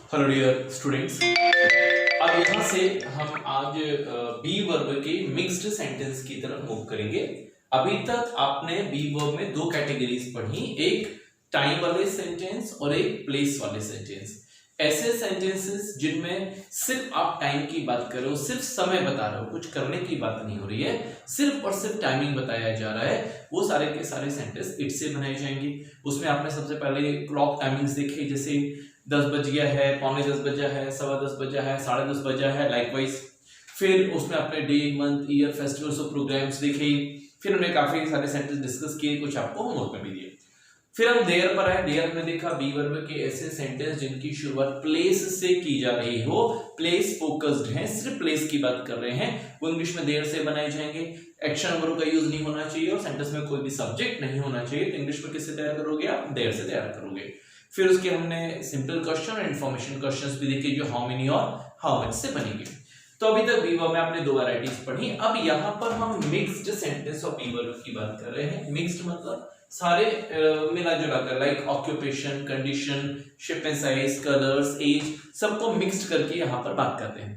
Hello dear students, अब यहाँ से हम आज बी वर्ब के मिक्स्ड सेंटेंस की तरफ मूव करेंगे। अभी तक आपने बी वर्ब में दो कैटेगरीज पढ़ी, एक टाइम वाले सेंटेंस और एक प्लेस वाले सेंटेंस। ऐसे सेंटेंसेस जिनमें सिर्फ आप टाइम की बात कर रहे हो, सिर्फ समय बता रहे हो, कुछ करने की बात नहीं हो रही है, सिर्फ और सिर्फ टाइमिंग बताया जा रहा है, वो सारे के सारे सेंटेंस इट से बनाए जाएंगे। उसमें आपने सबसे पहले क्लॉक टाइमिंग्स देखे, जैसे 10 बज गया है, पौने 10 बजा है, 10:15 बजा है, 10:30 बजा है, लाइकवाइज। फिर उसमें आपने डे, मंथ, ईयर, फेस्टिवल्स और प्रोग्राम्स देखे। फिर हमने काफी सारे सेंटेंस डिस्कस किए, कुछ आपको होमवर्क में भी दिए। फिर हम देयर पर आए। देयर में देखा बी वर्ब के ऐसे सेंटेंस जिनकी शुरुआत प्लेस से की जा रही हो, प्लेस फोकस्ड है, सिर्फ प्लेस की बात कर रहे हैं, वो इंग्लिश में देयर से बनाए जाएंगे। एक्शन वर्ब का यूज नहीं होना चाहिए और सेंटेंस में कोई भी सब्जेक्ट नहीं होना चाहिए, तो इंग्लिश में किससे तैयार करोगे आप? देयर से तैयार करोगे। फिर उसके हमने सिंपल क्वेश्चन और इंफॉर्मेशन क्वेश्चंस भी देखे, जो हाउ मेनी और हाउ मच से बनेंगे। तो अभी तक बी वर्ब में आपने दो वैरायटीज पढ़ी। अब यहाँ पर हम mixed sentence of be verb की बात कर रहे हैं। मिक्स्ड मतलब सारे मिला जुला कर, like occupation, condition, shape and size, colours, age, सबको मिक्स्ड करके यहाँ पर बात करते हैं।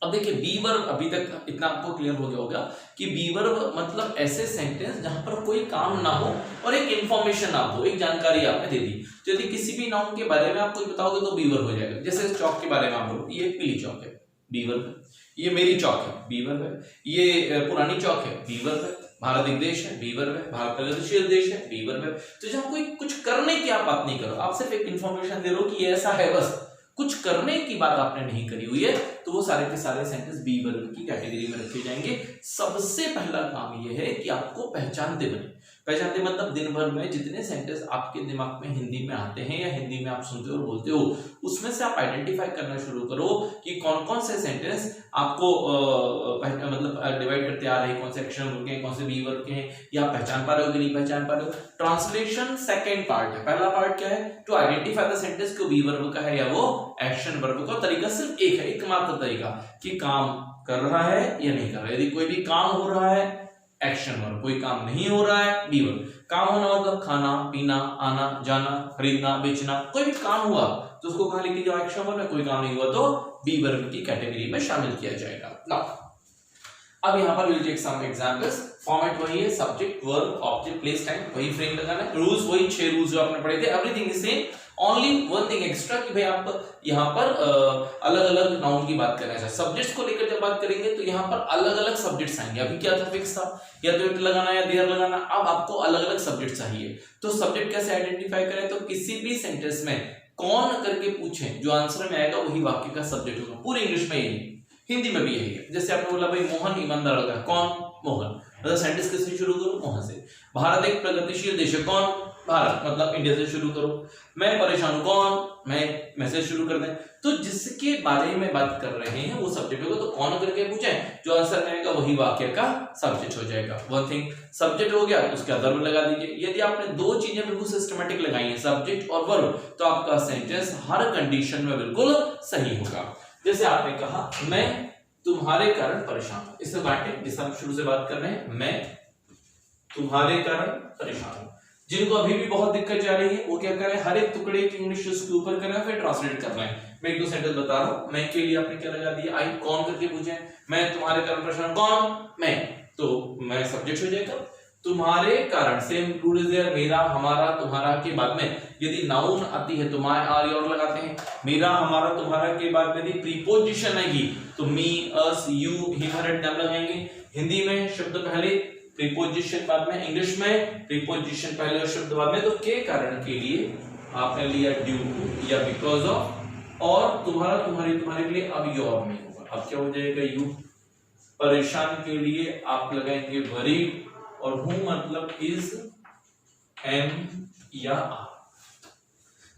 अब देखिए बी वर्ब, अभी तक इतना आपको क्लियर हो गया होगा कि बी वर्ब मतलब ऐसे सेंटेंस जहां पर कोई काम ना हो और एक इंफॉर्मेशन आपको, एक जानकारी आपने दे दी। यदि किसी भी नाउन के बारे में आप कुछ बताओगे तो बी वर्ब हो जाएगा। जैसे इस चौक के बारे में आप बोलो, ये पीली चौक है, बी वर्ब है। ये मेरी चौक है, बी वर्ब है। ये पुरानी चौक है, बी वर्ब है। भारत एक देश है, बी वर्ब है। भारत प्रगतिशील देश है, बी वर्ब है। तो जहां कोई कुछ करने की आप बात नहीं करो, आप सिर्फ एक इंफॉर्मेशन दे रहे हो कि ये ऐसा है, बस कुछ करने की बात आपने नहीं करी हुई है, तो वो सारे के सारे सेंटेंस बी वर्ब की कैटेगरी में रखे जाएंगे। सबसे पहला काम ये है कि आपको पहचानते बने। पहचानते मतलब दिन भर में जितने सेंटेंस आपके दिमाग में हिंदी में आते हैं या हिंदी में आप सुनते हो और बोलते हो, उसमें से आप आइडेंटिफाई करना शुरू करो कि कौन कौन से सेंटेंस आपको मतलब डिवाइड करते आ रहे हैं, कौन से एक्शन वर्ब के हैं, कौन से बी वर्ब के हैं, या आप पहचान पा रहे हो कि नहीं पहचान पा रहे हो। ट्रांसलेशन सेकेंड पार्ट है। पहला पार्ट क्या है? टू आइडेंटिफाई द सेंटेंस को बी वर्ब का है या वो एक्शन वर्ब का। तरीका सिर्फ एक है, एकमात्र तरीका, कि काम कर रहा है या नहीं कर रहा है। यदि कोई भी काम हो रहा है, एक्शन वर्ब, कोई काम नहीं हो रहा है, बी वर्ब। काम होना मतलब खाना, पीना, आना, जाना, खरीदना, बेचना, कोई भी काम हुआ तो उसको कहां लिखी जाओ? एक्शन वर्ब में। कोई काम नहीं हुआ तो बी वर्ब की कैटेगरी में शामिल किया जाएगा। नाउ अब यहां पर will take some examples. Format वही है, subject, verb, object, place, time, वही फ्रेम लगाना है। रूल्स वही 6 रूल्स जो आपने पढ़े थे, everything is same. Only one thing extra कि भाई आप यहाँ पर अलग अलग नाउन की बात कर रहे हैं। सब्जेक्ट्स को लेकर जब बात करेंगे तो यहाँ पर अलग अलग सब्जेक्ट्स आएंगे। अभी क्या था? फिक्स था, या तो इट लगाना या देयर लगाना। अब आपको अलग अलग सब्जेक्ट चाहिए, तो सब्जेक्ट कैसे आइडेंटिफाई करें? तो किसी भी सेंटेंस में कौन करके पूछें, जो आंसर में आएगा वही वाक्य का सब्जेक्ट होगा। पूरी इंग्लिश में यही, हिंदी में भी यही है। जैसे आपने बोला भाई मोहन ईमानदार लगा, कौन? मोहन। मतलब सेंटेंस किससे शुरू करो? मोहन से। भारत एक प्रगतिशील देश है, कौन? भारत, मतलब इंडिया से शुरू करो। मैं परेशान हूं, कौन? मैं से शुरू कर दें। तो जिसके बारे में बात कर रहे हैं वो सब्जेक्ट होगा, तो कौन करके पूछें, जो आंसर में आएगा वही वाक्य का सब्जेक्ट हो जाएगा। वन थिंग, सब्जेक्ट हो गया, उसके बाद वर्ब लगा दीजिए। यदि आपने दो चीजें बिल्कुल सिस्टमैटिक लगाई हैं, सब्जेक्ट और वर्ब, तो आपका सेंटेंस हर कंडीशन में बिल्कुल सही होगा। जैसे आपने कहा मैं तुम्हारे कारण परेशान हूं, इससे बांटे, जिससे हम शुरू से बात कर रहे हैं, मैं तुम्हारे कारण परेशान हूं। जिनको अभी भी बहुत दिक्कत जा रही है वो क्या करें? हर एक टुकड़े की इंग्लिश उसके ऊपर करें, फिर ट्रांसलेट कर रहे हैं। मैं एक दो सेंटेंस बता रहा हूं। मैं के लिए आपने क्या लगा दिया? आई। कौन करके पूछे? मैं तुम्हारे कारण परेशान, कौन? मैं। तो मैं सब्जेक्ट हो जाएगा। तुम्हारे कारण, सेम रूल इज देयर, मेरा, हमारा, तुम्हारा के बाद में यदि नाउन आती है तो माय, आर, योर लगाते हैं। मेरा, हमारा, तुम्हारा के बाद में यदि प्रीपोजिशन आएगी तो me, us, you, him, her, them लगाएंगे। हिंदी में शब्द पहले, प्रीपोजिशन बाद में। इंग्लिश में प्रीपोजिशन पहले और शब्द बाद में। तो के कारण के लिए आपने लिया ड्यू टू या बिकॉज ऑफ, और तुम्हारा, तुम्हारी, तुम्हारे के लिए अब योर नहीं होगा, अब क्या हो जाएगा? यू। परेशान के लिए आप लगाएंगे वरीड, और हूं मतलब इज, एम या आर।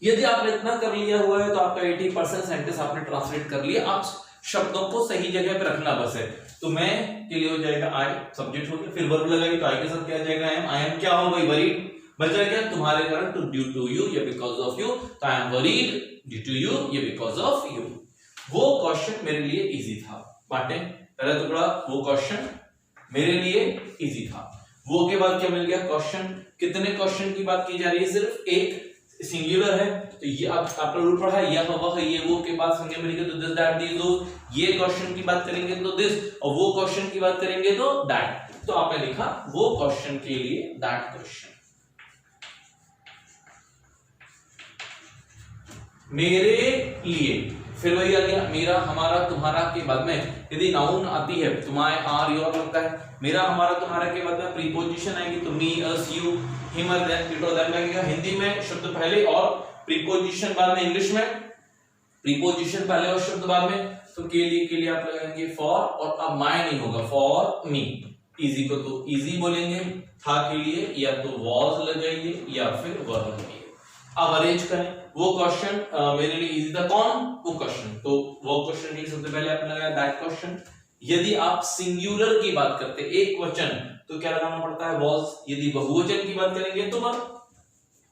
यदि आपने इतना कर लिया हुआ है तो आपका 80% सेंटेंस आपने ट्रांसलेट कर लिया। आप शब्दों को सही जगह पे रखना बस है। तो मैं के लिए हो जाएगा आई, सब्जेक्ट हो गया। फिर वर्ब लगाएंगे तो आई के साथ क्या आ जाएगा? I am. आई एम क्या हो गई? वरीड। बचा क्या? तुम्हारे कारण, टू, ड्यू टू यू या बिकॉज ऑफ यू। तो I am worried due to you या बिकॉज ऑफ यू। वो क्वेश्चन मेरे लिए इजी था। बांटे, पहला टुकड़ा, वो क्वेश्चन मेरे लिए इजी था। वो के बाद क्या मिल गया? क्वेश्चन। कितने क्वेश्चन की बात की जा रही है? सिर्फ एक। सिंगुलर है तो ये आपका रूल पढ़ा है, यह वह ये वो के बाद संज्ञा मिलेगी तो दिस दैट दीज दोस। ये क्वेश्चन की बात करेंगे तो दिस, और वो क्वेश्चन की बात करेंगे तो दैट। तो आपने लिखा वो क्वेश्चन के लिए दैट क्वेश्चन। मेरे लिए, फिर वही आ गया मेरा हमारा तुम्हारा के बाद में यदि नाउन आती है तुम्हारे आर योर लगता है, मेरा हमारा तुम्हारा के बाद में प्रीपोजिशन आएगी तो मी अस यू हिम और देम इट और देम लगेगा। हिंदी में शब्द पहले और प्रीपोजिशन बाद में, इंग्लिश में प्रीपोजिशन पहले और शब्द बाद में। तो के लिए आप लगाएंगे फॉर, और अब माय नहीं होगा, फॉर मी। इजी को तो इजी बोलेंगे, था के लिए या तो वाज लगाइए या फिर वर लगाइए। अब अरेंज करें वो क्वेश्चन मेरे लिए इजी था, कौन वो क्वेश्चन, तो वो क्वेश्चन के लिए सबसे पहले आपने लगाया दैट क्वेश्चन। यदि आप सिंगुलर की बात करते एक वचन तो क्या लगाना पड़ता है वाज, यदि बहुवचन की बात करेंगे तो वर।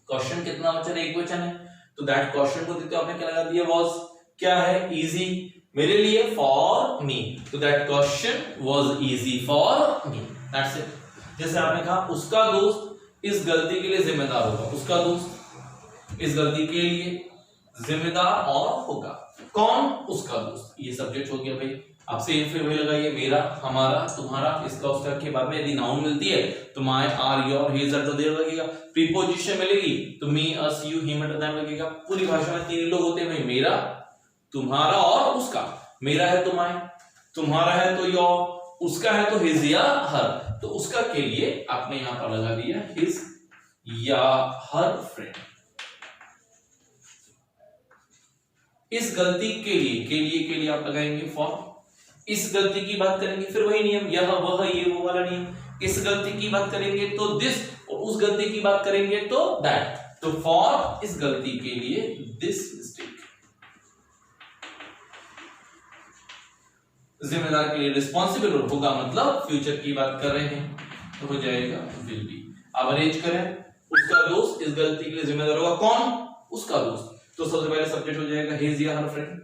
क्वेश्चन कितना वचन है, एक वचन है, तो दैट क्वेश्चन को देते आपने क्या लगा दिया वाज। क्या है इजी मेरे लिए फॉर मी, तो that question was easy for me, that's it. जैसे आपने कहा उसका दोस्त इस गलती के लिए जिम्मेदार होगा, उसका दोस्त इस गलती के लिए जिम्मेदार और होगा, कौन उसका दोस्त, ये सब्जेक्ट हो गया भाई। आपसे फिर वही लगाइए मेरा हमारा तुम्हारा इसका उसका के बाद में यदि नाउन मिलती है तो my our your his her तो देयर लगेगा। प्रीपोजिशन मिलेगी तो me us you him and them लगेगा। पूरी भाषा में तीन लोग होते हैं भाई, मेरा तुम्हारा और उसका। मेरा है तो माय, तुम्हारा है तो योर, उसका है तो हिज या हर। तो उसका के लिए आपने यहां पर लगा दिया हिज या हर फ्रेंड। इस गलती के लिए आप लगाएंगे फॉर। इस गलती की बात करेंगे फिर वही नियम, यह वह ये वो वाला नियम। इस गलती की बात करेंगे तो दिस, और उस गलती की बात करेंगे तो दैट। तो फॉर इस गलती के लिए दिस मिस्टेक। जिम्मेदार के लिए रिस्पॉन्सिबल होगा, मतलब फ्यूचर की बात कर रहे हैं तो हो जाएगा विल बी। अब अरेंज करें उसका दोस्त इस गलती के लिए जिम्मेदार होगा, कौन उसका दोस्त। तो सबसे पहले सब्जेक्ट हो जाएगा हिज या हर फ्रेंड,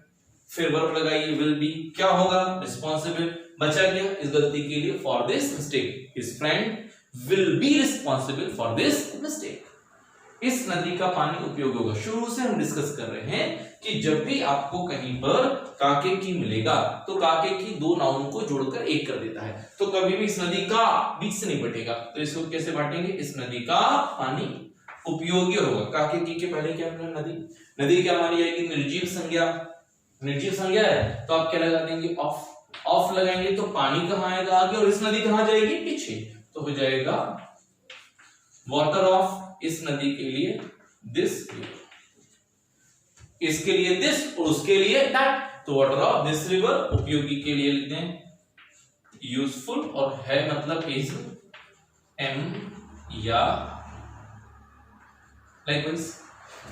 फिर वर्ब लगाइए विल बी, क्या होगा रिस्पॉन्सिबल। बचा गया इस गलती के लिए for this mistake, his friend will be responsible for this mistake. इस नदी का पानी उपयोगी होगा। शुरू से हम डिस्कस कर रहे हैं कि जब भी आपको कहीं पर काके की मिलेगा तो काके की दो नाउन को जोड़कर एक कर देता है, तो कभी भी इस नदी का बीच से नहीं बटेगा। तो इसको कैसे बांटेंगे, इस नदी का पानी उपयोगी होगा। काके की के पहले क्या मिला नदी, नदी क्या मानी जाएगी निर्जीव संज्ञा, निर्जीव संज्ञा है तो आप क्या लगा देंगे ऑफ। ऑफ लगाएंगे तो पानी कहां आएगा आगे, और इस नदी कहां जाएगी पीछे, तो हो जाएगा वाटर ऑफ। इस नदी के लिए दिस, इसके लिए दिस और उसके लिए दैट, तो वाटर ऑफ दिस रिवर। उपयोगी के लिए लिखते हैं यूजफुल, और है मतलब इज एम या लाइकवाइज।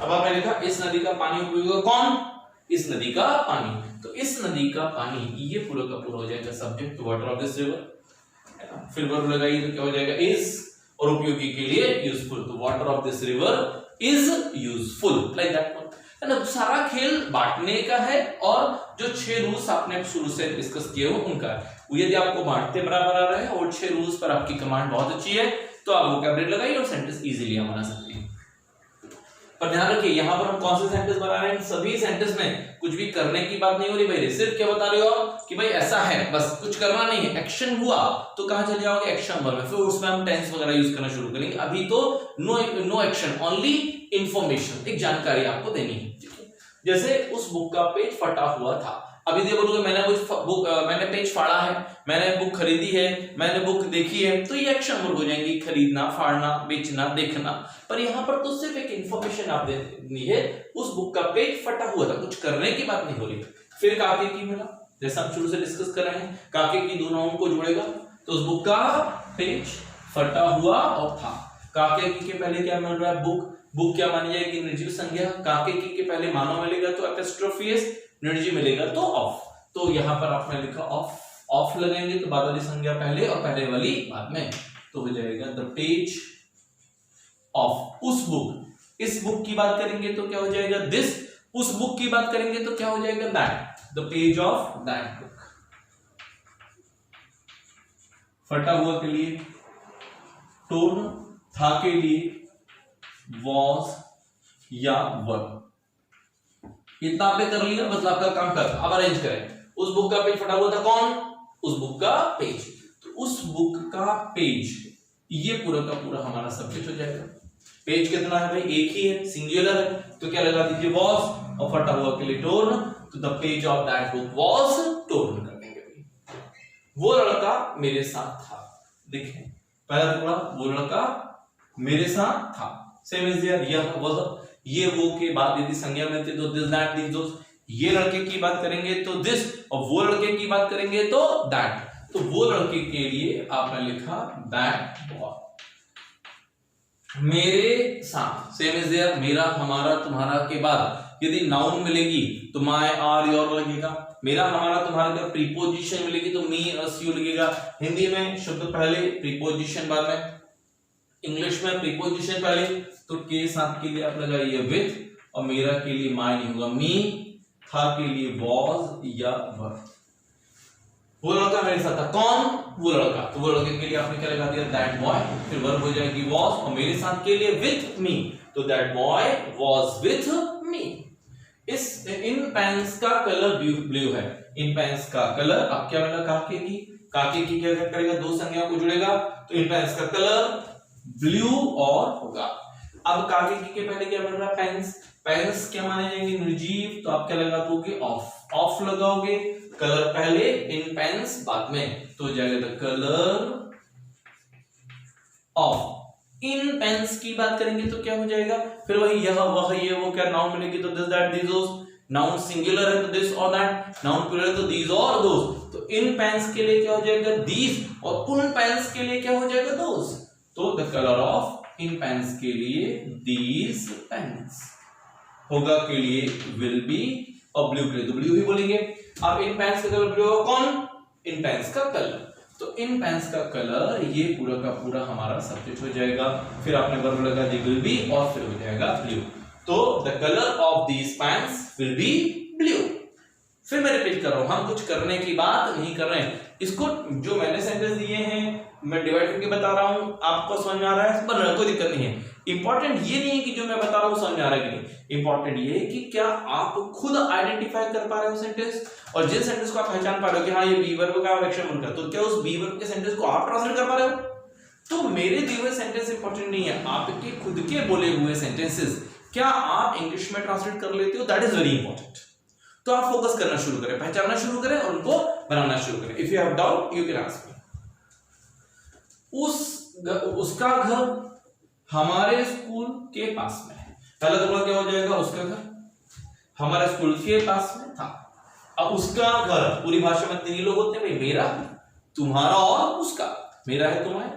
अब आपने लिखा इस नदी का पानी उपयोगी होगा, कौन इस नदी का पानी। तो इस नदी का पानी ये पूरा का पूरा हो जाएगा subject water of this river. फिर वर्ब लगाइए तो क्या हो जाएगा इज, और उपयोगी के लिए यूजफुल, तो water of this river is useful, like that. है ना, सारा खेल बांटने का है, और जो 6 रूल्स आपने शुरू से डिस्कस किए हो उनका है। यदि आपको बांटते बराबर आ रहे हैं और 6 रूल्स पर आपकी कमांड बहुत अच्छी है तो आप वोकैबुलरी लगाइए और सेंटेंस इजीली हम बना सकते हैं। पर ध्यान रखिए यहां पर हम कौन से सेंटेंस बना रहे हैं, सभी सेंटेंस में कुछ भी करने की बात नहीं हो रही भाई, सिर्फ क्या बता रहे हो आप कि भाई ऐसा है, बस कुछ करना नहीं है। एक्शन हुआ तो कहां चले जाओगे एक्शन वर्ब में, फिर उसमें हम टेंस वगैरह यूज करना शुरू करेंगे। अभी तो नो एक्शन, ओनली इंफॉर्मेशन, एक जानकारी आपको देनी है। जैसे उस बुक का पेज फटा हुआ था, अभी देखो बोलोगे मैंने पेज फाड़ा है, मैंने बुक खरीदी है, मैंने बुक देखी है, तो ये एक्शन वर्ब हो जाएंगी, खरीदना, फाड़ना, बेचना, देखना। पर यहाँ पर तो सिर्फ एक इंफॉर्मेशन आप देनी है, उस बुक का पेज फटा हुआ था, कुछ करने की बात नहीं हो रही। फिर काके की मिला, जैसा हम शुरू से डिस्कस कर रहे हैं, काके की दो नाउन को जोड़ेगा तो उस बुक का पेज फटा हुआ और था। काके की के पहले क्या मिल रहा है बुक, बुक क्या मानी जाएगी निर्जीव संज्ञा। काके की के पहले मानव मिलेगा तो एपिस्ट्रोफियस, निर्जीव मिलेगा तो ऑफ। तो यहां पर आपने लिखा ऑफ, ऑफ लगाएंगे तो बाद वाली संज्ञा पहले और पहले वाली बाद में, तो हो जाएगा द पेज ऑफ उस बुक। इस बुक की बात करेंगे तो क्या हो जाएगा दिस, उस बुक की बात करेंगे तो क्या हो जाएगा that, the page of that book. फटा हुआ के लिए टोन, था के लिए वॉज, या वर्ब। इतना आपने कर लिया, मतलब आपका काम कर। अब अरेंज करें। उस बुक का पेज फटा हुआ था, कौन? उस बुक का पेज। तो उस बुक का पेज, ये पूरा का पूरा हमारा सब्जेक्ट हो जाएगा। पेज कितना है भाई? एक ही है, सिंगुलर है, तो क्या लगा दीजिए? वॉज, और फटा हुआ के लिए टोर्न, तो the page of that book was torn कर देंगे भाई। वो लड़का मेरे साथ था। देखें पहला टुकड़ा, वो लड़का मेरे साथ था। सेम इज देयर, यह वह, ये वो के बाद यदि संज्ञा में थे तो दिस दैट दीज दोस। ये लड़के की बात करेंगे तो दिस, और वो लड़के की बात करेंगे तो दैट। तो वो लड़के के लिए आपने लिखा दैट बॉय। मेरे साथ, सेम इज देयर, मेरा, हमारा, तुम्हारा के बाद यदि नाउन मिलेगी तो माय, आर, योर लगेगा। मेरा, हमारा, तुम्हारा का प्रीपोजिशन मिलेगी तो मी, अस, यू लगेगा। हिंदी में शब्द पहले, प्रीपोजिशन बाद में। इंग्लिश में प्रीपोजिशन पहले, तो के साथ के लिए आप लगाइए विथ, और मेरा के लिए माय नहीं होगा मी, था के लिए वॉज या वर। वो लड़का मेरे साथ था, कौन? वो लड़का। तो वो लड़के के लिए आपने क्या लगा दिया? That boy. फिर वर्ब हो जाएगी वॉज, और मेरे साथ के लिए विथ मी, तो that boy was with me. इस इन पेन्स का कलर ब्लू है। इन पेन्स का कलर, अब क्या मिला? काके की। काके की क्या करेगा? दो संज्ञाओं को जुड़ेगा, तो इन पेन्स का कलर ब्लू और होगा। अब काके की के पहले क्या मिल रहा है? पेन्स। पेन्स क्या माने जाएंगे? निर्जीव, तो आप क्या लगा दोगे? ऑफ। ऑफ लगाओगे, कलर पहले, इन पेन्स बाद में, तो हो जाएगा द कलर ऑफ। इन पेन्स की बात करेंगे तो क्या हो जाएगा? फिर वही यह वह ये वो, क्या नाउन मिलेगी तो this that these those. Noun singular है तो दिस और दैट, नाउन प्लूरल है तो दीज और दोस। तो इन पेन्स के लिए क्या हो जाएगा? दीज, और उन पेन्स के लिए क्या हो जाएगा? दोस। तो द कलर ऑफ इन पेन्स के लिए दीज पेन्स, होगा के लिए विल बी, और ब्लू के लिए तो ब्लू ही बोलेंगे। अब इन पेन्स का कलर ब्लू होगा, कौन? इन पेन्स का कलर। तो इन पेन्स का कलर, ये पूरा का पूरा हमारा सब्जेक्ट हो जाएगा। फिर आपने वर्ब लगा दी विल बी, और फिर हो जाएगा ब्लू। तो the colour of these pens will be blue. फिर मैं रिपीट कर रहा हूं, हम कुछ करने की बात नहीं कर रहे हैं। इसको जो मैंने सेंटेंस दिए हैं मैं डिवाइड करके बता रहा हूं, आपको समझ में आ रहा है? पर कोई दिक्कत नहीं है। इंपॉर्टेंट ये नहीं है कि जो मैं बता रहा हूं समझ में आ रहा है कि नहीं, इंपॉर्टेंट ये है कि क्या आप खुद आइडेंटिफाई कर पा रहे हो सेंटेंस, और जिन सेंटेंस को आप पहचान पा रहे हो कि हाँ ये बी वर्ब का एक्शन बनकर, तो क्या उस बी वर्ब के सेंटेंस को आप ट्रांसलेट कर पा रहे हो? तो मेरे दिए हुए सेंटेंस इंपॉर्टेंट नहीं है, आपके खुद के बोले हुए सेंटेंसेस क्या आप इंग्लिश में ट्रांसलेट कर लेते हो? That is very important. तो आप फोकस करना शुरू करें, पहचानना शुरू करें, और उनको बनाना शुरू करें। If you have doubt you can ask me. उसका घर हमारे स्कूल के पास में है। पहला टुकड़ा क्या हो जाएगा? उसका घर हमारे स्कूल के पास में था। अब उसका घर, पूरी भाषा में तीन लोग होते हैं भाई, मेरा, तुम्हारा और उसका। मेरा है तुम्हारा,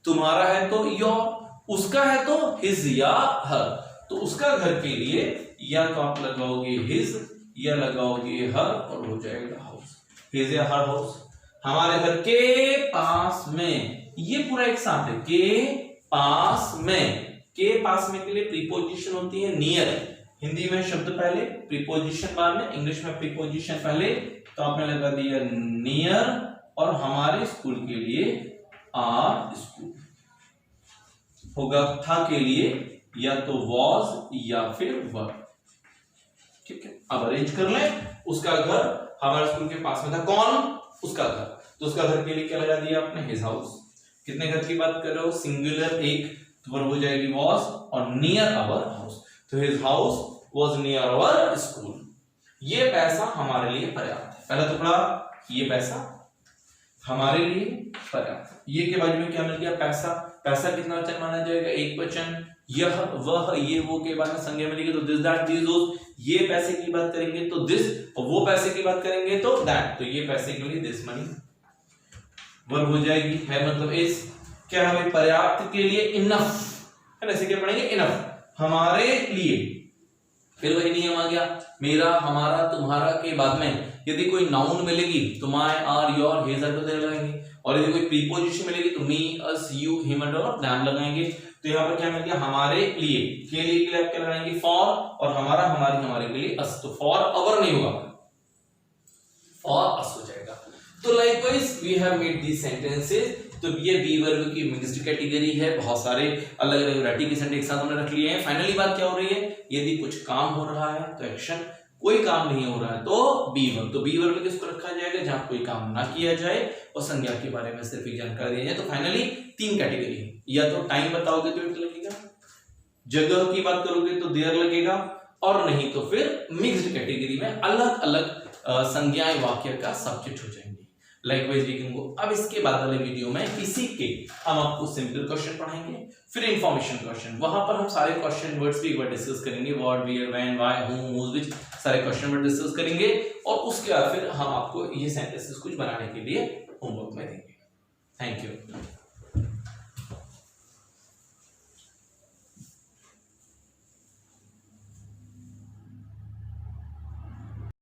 तुम्हारा है तो योर, उसका है तो हिज या हर। तो उसका घर के लिए या तो आप लगाओगे हिज या लगाओगे हर, और हो जाएगा हाउस। हिज या हर हाउस। हमारे घर के पास में, ये पूरा एक साथ है, के पास में। के पास में के लिए प्रीपोजिशन होती है नियर। हिंदी में शब्द पहले, प्रीपोजिशन बाद में। इंग्लिश में प्रीपोजिशन पहले, तो आपने लगा दिया नियर, और हमारे स्कूल के लिए आर स्कूल होगा। था के लिए या तो वॉज या फिर वर। ठीक है, अब अरेंज कर लें। उसका घर हमारे स्कूल के पास में था, कौन? उसका घर। तो उसका घर के लिए क्या लगा दिया आपने? His house. कितने घर की बात कर रहे हो? सिंगुलर एक, तो वर्ब हो जाएगी वॉज, और नियर आवर हाउस। तो his house was near our school. ये पैसा हमारे लिए पर्याप्त है। पहला टुकड़ा, ये पैसा हमारे लिए पर्याप्त है। ये के बाजू में क्या मिल गया? पैसा। पैसा कितना वचन माना जाएगा? एक वचन। यह वह ये वो के बाद में संज्ञा मिलेगी तो दिस दैट दीज दोस। ये पैसे की बात करेंगे तो दिस, और वो पैसे की बात करेंगे तो दैट। तो ये पैसे के लिए दिस मनी। वर्ब हो जाएगी है मतलब इस। क्या हमें पर्याप्त के लिए इनफ है ना, क्या पढ़ेंगे? इनफ हमारे लिए। फिर वही नियम आ गया, मेरा, हमारा, तुम्हारा के बाद में यदि कोई नाउन मिलेगी तो माय, आर, योर, हिज, हर लगाएंगे, और यदि कोई प्रीपोजिशन मिलेगी तो मी, अस, यू, हिम और दैम लगाएंगे। तो यहाँ पर क्या मिल गया? हमारे लिए के लिए आप क्या लगाएंगे? फॉर, और हमारा, हमारी, हमारे के लिए अस। तो फॉर अवर नहीं होगा, फॉर अस हो जाएगा। तो likewise we have made these sentences तो ये बी वर्ब की मिक्स्ड कैटेगरी है, बहुत सारे अलग अलग वैरायटी के सेंटेंस एक साथ हमने रख लिए हैं। फाइनली बात क्या हो रही है, यदि कुछ काम हो रहा है तो एक्शन, कोई काम नहीं हो रहा है तो बी वर्ब। तो बी वर्ब में किसको रखा जाएगा, जहां कोई काम ना किया जाए और संज्ञा के बारे में सिर्फ एक जानकारी दी जाए। तो फाइनली 3 कैटेगरी है, या तो टाइम बताओगे तो इट लगेगा, जगह की बात करोगे तो देयर लगेगा, और नहीं तो फिर मिक्स्ड कैटेगरी में अलग अलग संज्ञाएं वाक्य का सब्जेक्ट हो जाएंगे। Likewise we can go. अब इसके बाद वाले वीडियो में इसी के हम आपको सिंपल क्वेश्चन पढ़ाएंगे, फिर इंफॉर्मेशन क्वेश्चन, वहां पर हम सारे क्वेश्चन वर्ड्स भी एक बार डिस्कस करेंगे, what, where, when, why, whom, whose, which, सारे क्वेश्चन वर्ड डिस्कस करेंगे, और उसके बाद फिर हम आपको ये सेंटेंसेस कुछ बनाने के लिए होमवर्क में देंगे। Thank you.